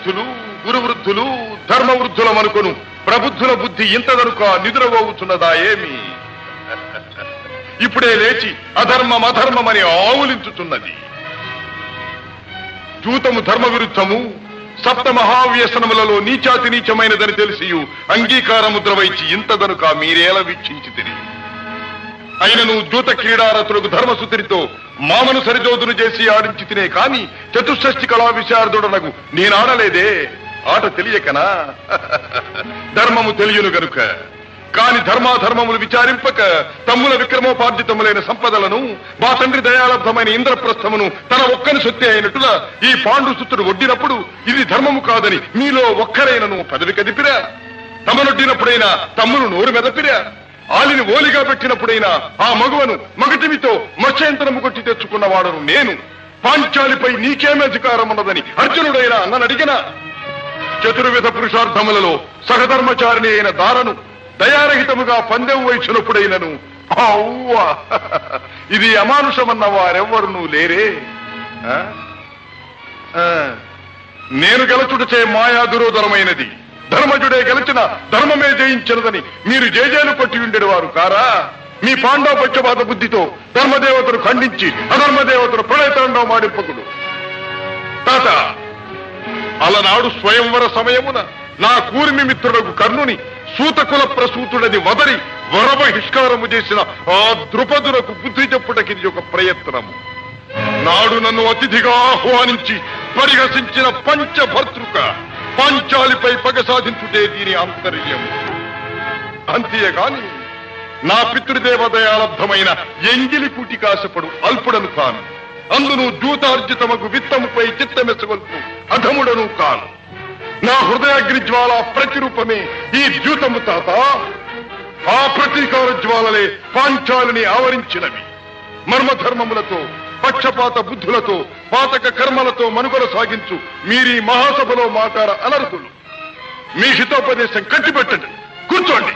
వృద్ధులు గురువృద్ధులు ధర్మవృద్ధులమనుకొను ప్రబుద్ధుల బుద్ధి ఇంతదనుక నిద్రపోవుతున్నదా ఏమి? ఇప్పుడే లేచి అధర్మం అధర్మమని ఆవులించుతున్నది. జూతము ధర్మ విరుద్ధము, సప్త మహావ్యసనములలో నీచాతి నీచమైనదని తెలిసి అంగీకారముద్ర వైచి ఇంతదనుక మీరేల వీక్షించి తిరిగి అయినను జూత క్రీడారతులకు ధర్మసుతిరితో మామను సరిజోదును చేసి ఆడించి తినే కాని చతుషష్ఠి కళా విశారదుడనగు నేనాడలేదే. ఆట తెలియకనా? ధర్మము తెలియను గనుక. కాని ధర్మాధర్మములు విచారింపక తమ్ముల విక్రమోపార్జితములైన సంపదలను మా తండ్రి దయాలబ్ధమైన ఇంద్రప్రస్థమును తన ఒక్కని సొత్తి అయినట్టుగా ఈ పాండుసుతుడు ఒడ్డినప్పుడు ఇది ధర్మము కాదని మీలో ఒక్కరైనను పదవి కదిపిరా? తమనొడ్డినప్పుడైనా తమ్మును నోరు మెదపిరా? ఆలిని ఓలిగా పెట్టినప్పుడైనా ఆ మగువను మగటిమితో మత్స్యంతరము కొట్టి తెచ్చుకున్నవాడను నేను. పాంచాలిపై నీకేమి అధికారం ఉన్నదని అర్జునుడైనా నన్నడిగినా? చతుర్విధ పురుషార్థములలో సహధర్మచారిణి అయిన దారను దయారహితముగా పందెం వైచినప్పుడైనను అవ్వా ఇది అమానుషమన్న వారెవ్వరునూ లేరే. నేను గెలచుటచే మాయా దురోధరమైనది, ధర్మజుడే గెలిచిన ధర్మమే జయించినదని మీరు జేజేలు కొట్టి ఉండేడు వారు కారా? మీ పాండవ పక్షపాత బుద్ధితో ధర్మదేవతను ఖండించి అధర్మదేవతను ప్రళయతాండవ మాడింపకుడు. తాత, అలనాడు స్వయంవర సమయమున నా కూర్మి మిత్రులకు కర్ణుని సూతకుల ప్రసూతుడని వదరి వరబహిష్కారము చేసిన ఆ ద్రుపదులకు బుద్ధి చెప్పుటకిది ఒక ప్రయత్నము. నాడు నన్ను అతిథిగా ఆహ్వానించి పరిహసించిన పంచభర్తృక పాంచాలిపై పగ సాధించుటే దీని ఆంతర్యం. అంతేగాని నా పితృదేవదయాలబ్ధమైన ఎంగిలి కూటికాశపడు అల్పుడను కాను. అందును జూతార్జితమగు విత్తముపై చిత్తమెసగొల్పు అధముడను కాను. నా హృదయాగ్ని జ్వాల ప్రతిరూపమే ఈ జూతము తాత. ఆ ప్రతీకార జ్వాలలే పాంచాలిని ఆవరించినవి. మర్మధర్మములతో పక్షపాత బుద్ధులతో పాతక కర్మలతో మనుగడ సాగించు మీరీ మహాసభలో మాటార అనర్హులు. మీ హితోపదేశం కట్టిపెట్టండి, కూర్చోండి.